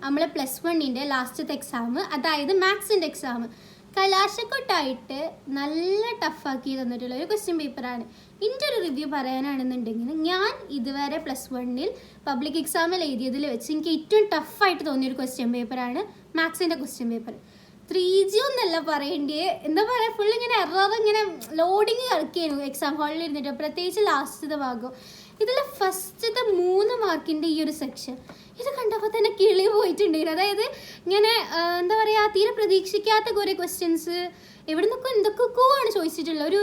നമ്മളെ +1 ലാസ്റ്റത്തെ എക്സാം, അതായത് മാത്സിൻ്റെ എക്സാം കലാശക്കൊട്ടായിട്ട് നല്ല ടഫാക്കി തന്നിട്ടുള്ള ഒരു ക്വസ്റ്റ്യൻ പേപ്പറാണ്. ഇതിൻ്റെ ഒരു റിവ്യൂ പറയാനാണെന്നുണ്ടെങ്കിൽ, ഞാൻ ഇതുവരെ +1 പബ്ലിക് എക്സാമിൽ എഴുതിയതിൽ വെച്ച് എനിക്ക് ഏറ്റവും ടഫായിട്ട് തോന്നിയൊരു ക്വസ്റ്റ്യൻ പേപ്പറാണ് മാത്സിൻ്റെ ക്വസ്റ്റ്യൻ പേപ്പർ. 3G ഒന്നല്ല പറയേണ്ടത്, എന്താ പറയുക, ഫുൾ ഇങ്ങനെ എറർ, ഇങ്ങനെ ലോഡിങ് കളിക്കുകയായിരുന്നു എക്സാം ഹാളിൽ ഇരുന്നിട്ട്, പ്രത്യേകിച്ച് ലാസ്റ്റത്തെ ഭാഗം. ഇതിൽ ഫസ്റ്റത്തെ 3 മാർക്കിൻ്റെ ഈ ഒരു സെക്ഷൻ ഇത് കണ്ടപ്പോൾ തന്നെ കിളി പോയിട്ടുണ്ടായിരുന്നു. അതായത് ഇങ്ങനെ എന്താ പറയുക, തീരെ പ്രതീക്ഷിക്കാത്ത കുറേ ക്വസ്റ്റ്യൻസ് എവിടെ നിന്നൊക്കെ എന്തൊക്കെയൊക്കെയോ ആണ് ചോദിച്ചിട്ടുള്ളത്.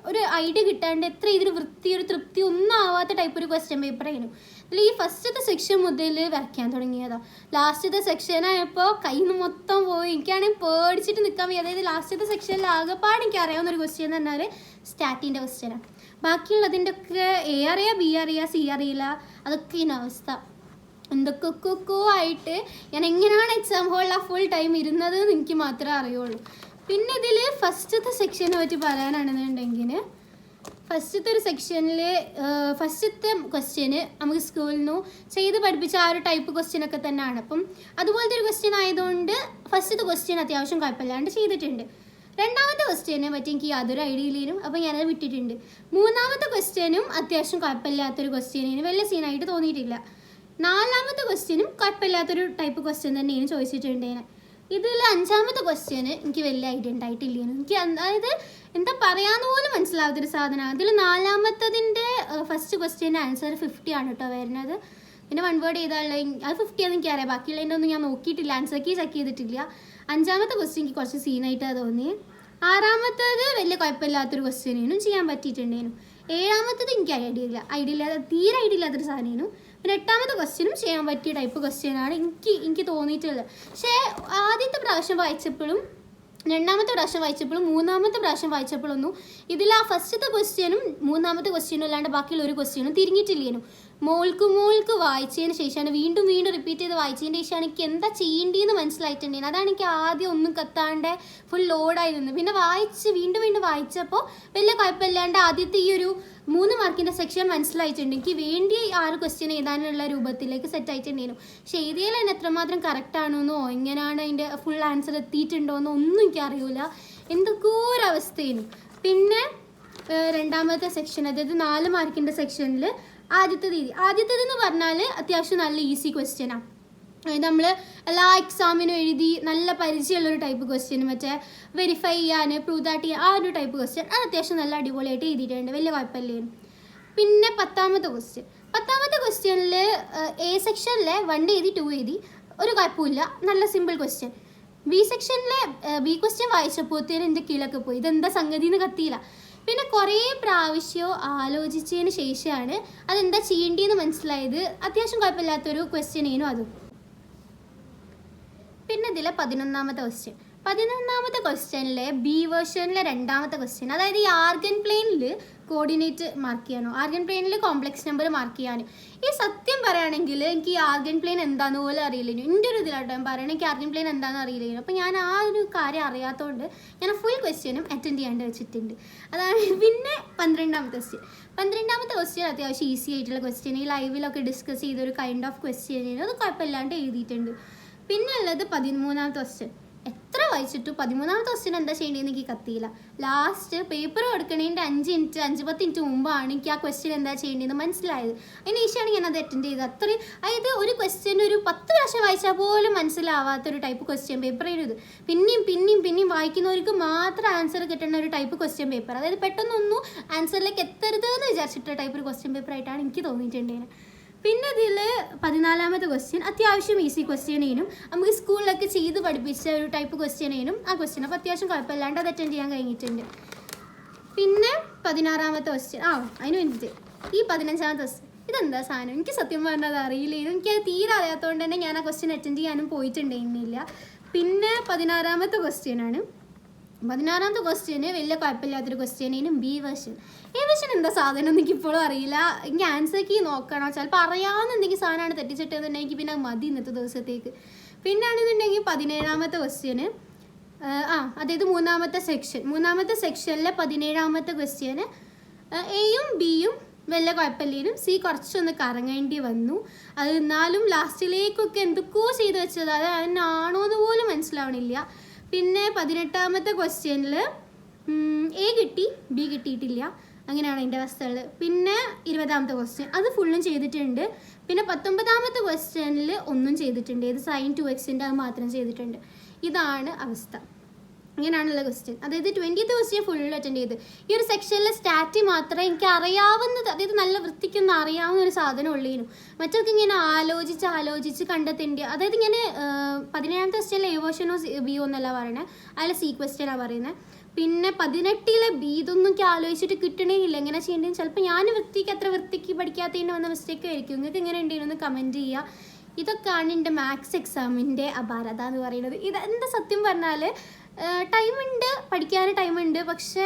ഒരു ഐഡിയ കിട്ടാണ്ട് എത്ര ഇതിൽ ഒരു തൃപ്തി ഒന്നും ആവാത്ത ടൈപ്പ് ഒരു ക്വസ്റ്റ്യൻ പേപ്പറായിരുന്നു. അതിൽ ഈ ഫസ്റ്റത്തെ സെക്ഷൻ മുതൽ വരയ്ക്കാൻ തുടങ്ങിയതാണ്. ലാസ്റ്റത്തെ സെക്ഷനായപ്പോൾ കയ്യിൽ നിന്ന് മൊത്തം പോയി. എനിക്കാണെങ്കിൽ പേടിച്ചിട്ട് നിൽക്കാൻ വയ്യ. അതായത് ലാസ്റ്റത്തെ സെക്ഷനിൽ ആകെപ്പാട് എനിക്ക് അറിയാവുന്ന ഒരു ക്വസ്റ്റ്യൻ എന്ന് പറഞ്ഞാൽ സ്റ്റാറ്റിൻ്റെ ക്വസ്റ്റ്യനാണ്. ബാക്കിയുള്ളതിൻ്റെ ഒക്കെ A അറിയാം, B അറിയാം, C അറിയില്ല, അതൊക്കെ ഇന്ന അവസ്ഥ. എന്തൊക്കെയൊക്കെ ആയിട്ട് ഞാൻ എങ്ങനെയാണ് എക്സാം ഹാളിൽ ആ ഫുൾ ടൈം ഇരുന്നത് എന്ന് എനിക്ക് മാത്രമേ അറിയുള്ളൂ. പിന്നെ ഇതിൽ ഫസ്റ്റത്തെ സെക്ഷനെ പറ്റി പറയാനാണെന്നുണ്ടെങ്കിൽ, ഫസ്റ്റത്തെ ഒരു സെക്ഷനിൽ ഫസ്റ്റത്തെ ക്വസ്റ്റ്യന് നമുക്ക് സ്കൂളിൽ നിന്ന് ചെയ്ത് പഠിപ്പിച്ച ആ ഒരു ടൈപ്പ് ക്വസ്റ്റ്യനൊക്കെ തന്നെയാണ്. അപ്പം അതുപോലത്തെ ഒരു ക്വസ്റ്റ്യൻ ആയതുകൊണ്ട് ഫസ്റ്റത്തെ ക്വസ്റ്റ്യൻ അത്യാവശ്യം കുഴപ്പമില്ലാണ്ട് ചെയ്തിട്ടുണ്ട്. രണ്ടാമത്തെ ക്വസ്റ്റ്യനെ പറ്റി എനിക്ക് യാതൊരു ഐഡിയ ഇല്ലേനും, അപ്പോൾ ഞാനത് വിട്ടിട്ടുണ്ട്. മൂന്നാമത്തെ ക്വസ്റ്റ്യനും അത്യാവശ്യം കുഴപ്പമില്ലാത്തൊരു ക്വസ്റ്റ്യനേന്, വലിയ സീനായിട്ട് തോന്നിയിട്ടില്ല. നാലാമത്തെ ക്വസ്റ്റ്യനും കുഴപ്പമില്ലാത്തൊരു ടൈപ്പ് ക്വസ്റ്റ്യൻ തന്നെയാണ് ചോദിച്ചിട്ടുണ്ടേനെ. ഇതിൽ അഞ്ചാമത്തെ ക്വസ്റ്റ്യന് എനിക്ക് വലിയ ഐഡിയ ഉണ്ടായിട്ടില്ലേനും. എനിക്ക് അതായത് എന്താ പറയാന്ന് പോലും മനസ്സിലാവാത്തൊരു സാധനമാണ്. അതിൽ നാലാമത്തതിൻ്റെ ഫസ്റ്റ് ക്വസ്റ്റ്യൻ്റെ ആൻസർ 50 ആണ് കേട്ടോ വരുന്നത്. പിന്നെ 1 വേർഡ് ചെയ്താലുള്ള അത് 50 ആണെന്ന് എനിക്കറിയാം. ബാക്കിയുള്ളതിൻ്റെ ഒന്നും ഞാൻ നോക്കിയിട്ടില്ല, ആൻസർ കീ ചെക്ക് ചെയ്തിട്ടില്ല. അഞ്ചാമത്തെ ക്വസ്റ്റ്യൻ എനിക്ക് കുറച്ച് സീനായിട്ടാണ് തോന്നി. ആറാമത്തേത് വലിയ കുഴപ്പമില്ലാത്തൊരു ക്വസ്റ്റ്യനേനും ചെയ്യാൻ പറ്റിയിട്ടുണ്ടേനും. ഏഴാമത്തത് എനിക്ക് തീരെ ഐഡിയ ഇല്ലാത്തൊരു സാധനേനും. പിന്നെ എട്ടാമത്തെ ക്വസ്റ്റ്യനും ചെയ്യാൻ പറ്റിയ ടൈപ്പ് ക്വസ്റ്റ്യനാണ് എനിക്ക് തോന്നിയിട്ടുള്ളത്. പക്ഷേ ആദ്യത്തെ പ്രാവശ്യം വായിച്ചപ്പോഴും രണ്ടാമത്തെ പ്രാവശ്യം വായിച്ചപ്പോഴും മൂന്നാമത്തെ പ്രാവശ്യം വായിച്ചപ്പോഴൊന്നും ഇതിൽ ആ ഫസ്റ്റത്തെ ക്വസ്റ്റ്യനും മൂന്നാമത്തെ ക്വസ്റ്റ്യനും അല്ലാണ്ട് ബാക്കിയുള്ള ഒരു ക്വസ്റ്റ്യനും തിരിഞ്ഞിട്ടില്ലേനും. മോൾക്ക് വായിച്ചതിന് ശേഷമാണ് വീണ്ടും റിപ്പീറ്റ് ചെയ്ത് വായിച്ചതിന് ശേഷമാണ് എനിക്ക് എന്താ ചെയ്യേണ്ടതെന്ന് മനസ്സിലായിട്ടുണ്ടായിരുന്നു. അതാണ് എനിക്ക് ആദ്യം ഒന്നും കത്താണ്ട് ഫുൾ ലോഡായി നിന്ന്. പിന്നെ വീണ്ടും വായിച്ചപ്പോൾ വലിയ കുഴപ്പമില്ലാണ്ട് ആദ്യത്തെ ഈ ഒരു 3 മാർക്കിൻ്റെ സെക്ഷൻ മനസ്സിലായിട്ടുണ്ട്. എനിക്ക് വേണ്ടി 6 ക്വസ്റ്റ്യൻ എഴുതാനുള്ള രൂപത്തിലേക്ക് സെറ്റ് ആയിട്ടുണ്ടായിരുന്നു. പക്ഷേ എഴുതിയാൽ അതിന് എത്രമാത്രം കറക്റ്റാണെന്നോ എങ്ങനെയാണ് അതിൻ്റെ ഫുൾ ആൻസർ എത്തിയിട്ടുണ്ടോയെന്നോ ഒന്നും എനിക്കറിയില്ല. എന്തൊക്കെയോ ഒരവസ്ഥയായിരുന്നു. പിന്നെ രണ്ടാമത്തെ സെക്ഷൻ, അതായത് 4 മാർക്കിൻ്റെ സെക്ഷനിൽ ആദ്യത്തേതെന്ന് പറഞ്ഞാൽ അത്യാവശ്യം നല്ല ഈസി ക്വസ്റ്റ്യനാണ്. അതായത് നമ്മൾ എല്ലാ എക്സാമിനും എഴുതി നല്ല പരിചയമുള്ളൊരു ടൈപ്പ് ക്വസ്റ്റ്യൻ, മറ്റേ വെരിഫൈ ചെയ്യാൻ, പ്രൂവ് ദാറ്റ് ചെയ്യാൻ, ആ ഒരു ടൈപ്പ് ക്വസ്റ്റ്യൻ അത് അത്യാവശ്യം നല്ല അടിപൊളിയായിട്ട് എഴുതിയിട്ടുണ്ട്, വലിയ കുഴപ്പമില്ലേനും. പിന്നെ പത്താമത്തെ ക്വസ്റ്റ്യനിൽ A സെക്ഷനിൽ 1 എഴുതി 2 എഴുതി, ഒരു കുഴപ്പമില്ല, നല്ല സിമ്പിൾ ക്വസ്റ്റ്യൻ. B സെക്ഷനിലെ B ക്വസ്റ്റ്യൻ വായിച്ചപ്പോഴത്തേനും എൻ്റെ കീഴൊക്കെ പോയി, ഇതെന്താ സംഗതി എന്ന് കത്തിയില്ല. പിന്നെ കുറേ പ്രാവശ്യം ആലോചിച്ചതിന് ശേഷമാണ് അതെന്താ ചെയ്യേണ്ടതെന്ന് മനസ്സിലായത്. അത്യാവശ്യം കുഴപ്പമില്ലാത്തൊരു ക്വസ്റ്റ്യനേനും അതും. പിന്നെ ഇതിലെ 11ാമത്തെ ക്വസ്റ്റ്യനിലെ B വേർഷനിലെ രണ്ടാമത്തെ ക്വസ്റ്റ്യൻ, അതായത് ഈ ആർഗൻ പ്ലെയിനിൽ കോർഡിനേറ്റ് മാർക്ക് ചെയ്യാനോ ആർഗൻ പ്ലെയിനിൽ കോംപ്ലക്സ് നമ്പർ മാർക്ക് ചെയ്യാനും. ഈ സത്യം പറയുകയാണെങ്കിൽ എനിക്ക് ഈ ആർഗൻ പ്ലെയിൻ എന്താണെന്ന് പോലും അറിയില്ലേനു. എൻ്റെ ഒരു ഇതിലാട്ടോ ഞാൻ പറയുന്നത്, എനിക്ക് ആർഗൻ പ്ലെയിൻ എന്താണെന്ന് അറിയില്ലേനു. അപ്പോൾ ഞാൻ ആ ഒരു കാര്യം അറിയാത്തതുകൊണ്ട് ഞാൻ ഫുൾ ക്വസ്റ്റ്യനും അറ്റൻഡ് ചെയ്യാണ്ട് വെച്ചിട്ടുണ്ട്. അതാണ്. പിന്നെ 12ാമത്തെ ക്വസ്റ്റ്യൻ അത്യാവശ്യം ഈസി ആയിട്ടുള്ള ക്വസ്റ്റ്യൻ, ഈ ലൈവിലൊക്കെ ഡിസ്കസ് ചെയ്തൊരു കൈൻഡ് ഓഫ് ക്വസ്റ്റ്യൻ, അത് കുഴപ്പമില്ലാണ്ട് എഴുതിയിട്ടുണ്ട്. പിന്നെ ഉള്ളത് 13ാമത്തെ ക്വസ്റ്റ്യൻ. എത്ര വായിച്ചിട്ടു 13ാമത്തെ ക്വസ്റ്റ്യൻ എന്താ ചെയ്യേണ്ടതെന്ന് എനിക്ക് കത്തിയില്ല. ലാസ്റ്റ് പേപ്പർ കൊടുക്കണേൻ്റെ 5-10 മിനിറ്റ് മുമ്പാണ് എനിക്ക് ആ ക്വസ്റ്റ്യൻ എന്താ ചെയ്യേണ്ടതെന്ന് മനസ്സിലായത്. അതിന് ശേഷമാണ് ഞാനത് അറ്റൻഡ് ചെയ്തത്. അത്രയും അതായത് ഒരു ക്വസ്റ്റ്യൻ ഒരു 10 പ്രാവശ്യം വായിച്ചാൽ പോലും മനസ്സിലാവാത്തൊരു ടൈപ്പ് ക്വസ്റ്റ്യൻ പേപ്പറായിരുന്നു ഇത്. പിന്നെയും വായിക്കുന്നവർക്ക് മാത്രം ആൻസർ കിട്ടുന്ന ഒരു ടൈപ്പ് ക്വസ്റ്റ്യൻ പേപ്പർ. അതായത് പെട്ടെന്നൊന്നും ആൻസറിലേക്ക് എത്തരുത് എന്ന് വിചാരിച്ചിട്ടുള്ള ടൈപ്പ് ഒരു ക്വസ്റ്റ്യൻ പേപ്പറായിട്ടാണ് എനിക്ക് തോന്നിയിട്ടുണ്ടായിരുന്നത്. പിന്നെ ഇതിൽ 14ാമത്തെ ക്വസ്റ്റ്യൻ അത്യാവശ്യം ഈസി ക്വസ്റ്റ്യനേനും നമുക്ക് സ്കൂളിലൊക്കെ ചെയ്ത് പഠിപ്പിച്ച ഒരു ടൈപ്പ് ക്വസ്റ്റ്യനേനും ആ ക്വസ്റ്റ്യൻ അപ്പോൾ അത്യാവശ്യം കുഴപ്പമില്ലാണ്ട് അത് അറ്റൻഡ് ചെയ്യാൻ കഴിഞ്ഞിട്ടുണ്ട്. പിന്നെ 16ാമത്തെ ക്വസ്റ്റ്യൻ അതിന് വേണ്ടിയിട്ട് ഈ 15ാമത്തെ ക്വസ്റ്റ്യൻ ഇതെന്താ സാധനം എനിക്ക് സത്യം പറഞ്ഞത് അറിയില്ലായിരുന്നു. എനിക്കത് തീരെ അറിയാത്തതുകൊണ്ട് തന്നെ ഞാൻ ആ ക്വസ്റ്റ്യൻ അറ്റൻഡ് ചെയ്യാനും പോയിട്ടുണ്ടായിരുന്നില്ല. പിന്നെ 16ാമത്തെ ക്വസ്റ്റ്യനാണ്. 16ാമത്തെ ക്വസ്റ്റ്യന് വലിയ കുഴപ്പമില്ലാത്തൊരു ക്വസ്റ്റ്യനേനും B വേർഷൻ. A വേർഷൻ എന്താ സാധനം എനിക്ക് ഇപ്പോഴും അറിയില്ല. എനിക്ക് ആൻസർ കീ നോക്കണം. ചിലപ്പോൾ അറിയാവുന്ന എന്തെങ്കിലും സാധനമാണ് തെറ്റിച്ചിട്ടെന്നുണ്ടെങ്കിൽ പിന്നെ മതി ഇന്നത്തെ ദിവസത്തേക്ക്. പിന്നെ ആണെന്നുണ്ടെങ്കിൽ 17ാമത്തെ ക്വസ്റ്റ്യന് അതായത് മൂന്നാമത്തെ സെക്ഷനിലെ 17ാമത്തെ ക്വസ്റ്റ്യന് Aയും Bയും വലിയ കുഴപ്പമില്ലേനും സി കുറച്ചൊന്ന് കറങ്ങേണ്ടി വന്നു. അത് എന്നാലും ലാസ്റ്റിലേക്കൊക്കെ എന്തൊക്കെയോ ചെയ്ത് വെച്ചത് അത് അതിനാണോ എന്ന് പോലും മനസ്സിലാവണില്ല. പിന്നെ 18ാമത്തെ ക്വസ്റ്റ്യനിൽ എ കിട്ടി, ബി കിട്ടിയിട്ടില്ല. അങ്ങനെയാണ് എൻ്റെ അവസ്ഥകൾ. പിന്നെ 20ാമത്തെ ക്വസ്റ്റ്യൻ അത് ഫുള്ളും ചെയ്തിട്ടുണ്ട്. പിന്നെ 19ാമത്തെ ക്വസ്റ്റ്യനിൽ ഒന്നും ചെയ്തിട്ടുണ്ട്, ഇത് sin 2x അത് മാത്രം ചെയ്തിട്ടുണ്ട്. ഇതാണ് അവസ്ഥ. ഇങ്ങനെയാണുള്ള ക്വസ്റ്റ്യൻ. അതായത് 20th ക്വസ്റ്റ്യൻ ഫുൾ അറ്റൻഡ് ചെയ്ത്. ഈ ഒരു സെക്ഷനിലെ സ്റ്റാറ്റി മാത്രമേ എനിക്ക് അറിയാവുന്നത്, അതായത് നല്ല വൃത്തിക്കൊന്നും അറിയാവുന്ന ഒരു സാധനം ഉള്ളേനു. മറ്റൊക്കെ ഇങ്ങനെ ആലോചിച്ച് കണ്ടെത്തേണ്ടി. അതായത് ഇങ്ങനെ 17ാമത്തെ ക്വസ്റ്റ്യനിലെ എ വേർഷനോ ബി ഒന്നല്ല പറയണേ, അതിലെ സി ക്വസ്റ്റ്യനാണ് പറയുന്നത്. പിന്നെ 18ലെ ബി ഇതൊന്നും എനിക്ക് ആലോചിച്ചിട്ട് കിട്ടണേ ഇല്ല, എങ്ങനെ ചെയ്യേണ്ടത്. ചിലപ്പോൾ ഞാൻ അത്ര വൃത്തിക്ക് പഠിക്കാത്തതിന് വന്ന മിസ്റ്റേക്ക് ആയിരിക്കും. നിങ്ങൾക്ക് എങ്ങനെ ഉണ്ടെന്ന് കമൻറ്റ് ചെയ്യുക. ഇതൊക്കെയാണ് എൻ്റെ മാത്സ് എക്സാമിൻ്റെ അപാരത എന്ന് പറയുന്നത്. ഇതെന്താ സത്യം പറഞ്ഞാൽ ടൈമുണ്ട്, പഠിക്കാൻ ടൈമുണ്ട്, പക്ഷേ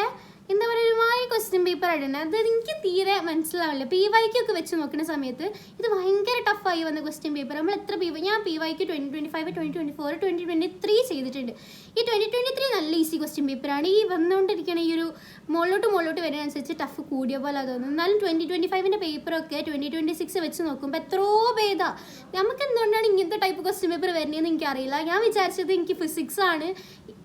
എന്താ പറയുക ഒരുമാതിരി ക്വസ്റ്റ്യൻ പേപ്പർ ആയിട്ടുണ്ട്. അത് എനിക്ക് തീരെ മനസ്സിലാവില്ല. PYQ വെച്ച് നോക്കുന്ന സമയത്ത് ഇത് ഭയങ്കര ടഫായി വന്ന ക്വസ്റ്റ്യൻ പേപ്പർ. നമ്മൾ എത്ര ഞാൻ PYQ 2025, 2024, 2023 ചെയ്തിട്ടുണ്ട്. ഈ 2023 നല്ല ഈസി ക്വസ്റ്റ്യൻ പേപ്പറാണ്. ഈ വന്നുകൊണ്ടിരിക്കുന്ന ഈ ഒരു മുകളിലോട്ട് വരുന്നതനുസരിച്ച് ടഫ് കൂടിയ പോലെ തോന്നുന്നു. എന്നാലും 2025ൻ്റെ പേപ്പറൊക്കെ 2026 വെച്ച് നോക്കുമ്പോൾ എത്രയോ ഭേദം. നമുക്ക് എന്തുകൊണ്ടാണ് ഇങ്ങനത്തെ ടൈപ്പ് ക്വസ്റ്റ്യൻ പേപ്പർ വരുന്നതെന്ന് എനിക്കറിയില്ല. ഞാൻ വിചാരിച്ചത് എനിക്ക് ഫിസിക്സ് ആണ്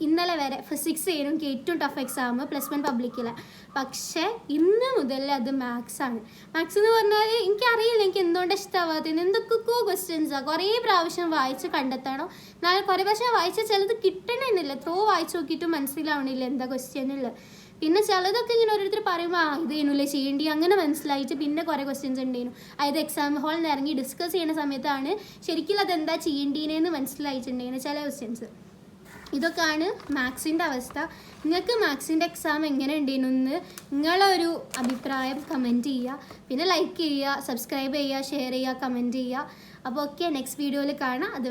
ഇന്നലെ വരെ ഫിസിക്സ് ആയിരുന്നു എനിക്ക് ഏറ്റവും ടഫ് എക്സാം +1 പബ്ലിക്കിലെ. പക്ഷേ ഇന്ന് മുതൽ അത് മാത്സ് ആണ്. മാത്സ് എന്ന് പറഞ്ഞാൽ എനിക്കറിയില്ല എനിക്ക് എന്തുകൊണ്ട് ഇഷ്ടമാവാത്തത്. എന്തൊക്കെയോ ക്വസ്റ്റ്യൻസാണ്, കുറേ പ്രാവശ്യം വായിച്ച് കണ്ടെത്തണം. എന്നാൽ കുറേ പ്രാവശ്യം വായിച്ചാൽ ചിലത് കിട്ടണമെന്നില്ല, എത്രയോ വായിച്ച് നോക്കിയിട്ടും മനസ്സിലാവണില്ല എന്താ ക്വസ്റ്റ്യനുള്ള. പിന്നെ ചിലതൊക്കെ ഇങ്ങനെ ഓരോരുത്തർ പറയുമ്പോൾ ഇത് ചെയ്യുന്നില്ലേ ചെയ്യേണ്ടി, അങ്ങനെ മനസ്സിലായിട്ട് പിന്നെ കുറേ ക്വസ്റ്റ്യൻസ് ഉണ്ടായിരുന്നു. അതായത് എക്സാം ഹാളിൽ നിന്ന് ഇറങ്ങി ഡിസ്കസ് ചെയ്യുന്ന സമയത്താണ് ശരിക്കും അതെന്താ ചെയ്യേണ്ടതെന്ന് മനസ്സിലായിട്ടുണ്ടായിരുന്നു ചില ക്വസ്റ്റ്യൻസ്. ഇതൊക്കെയാണ് മാത്സിൻ്റെ അവസ്ഥ. നിങ്ങൾക്ക് മാത്സിൻ്റെ എക്സാം എങ്ങനെ ഉണ്ടെന്ന് നിങ്ങളൊരു അഭിപ്രായം കമൻറ്റ് ചെയ്യുക. പിന്നെ ലൈക്ക് ചെയ്യുക, സബ്സ്ക്രൈബ് ചെയ്യുക, ഷെയർ ചെയ്യുക, കമൻറ്റ് ചെയ്യുക. അപ്പോൾ ഓക്കെ, നെക്സ്റ്റ് വീഡിയോയിൽ കാണാം. അത്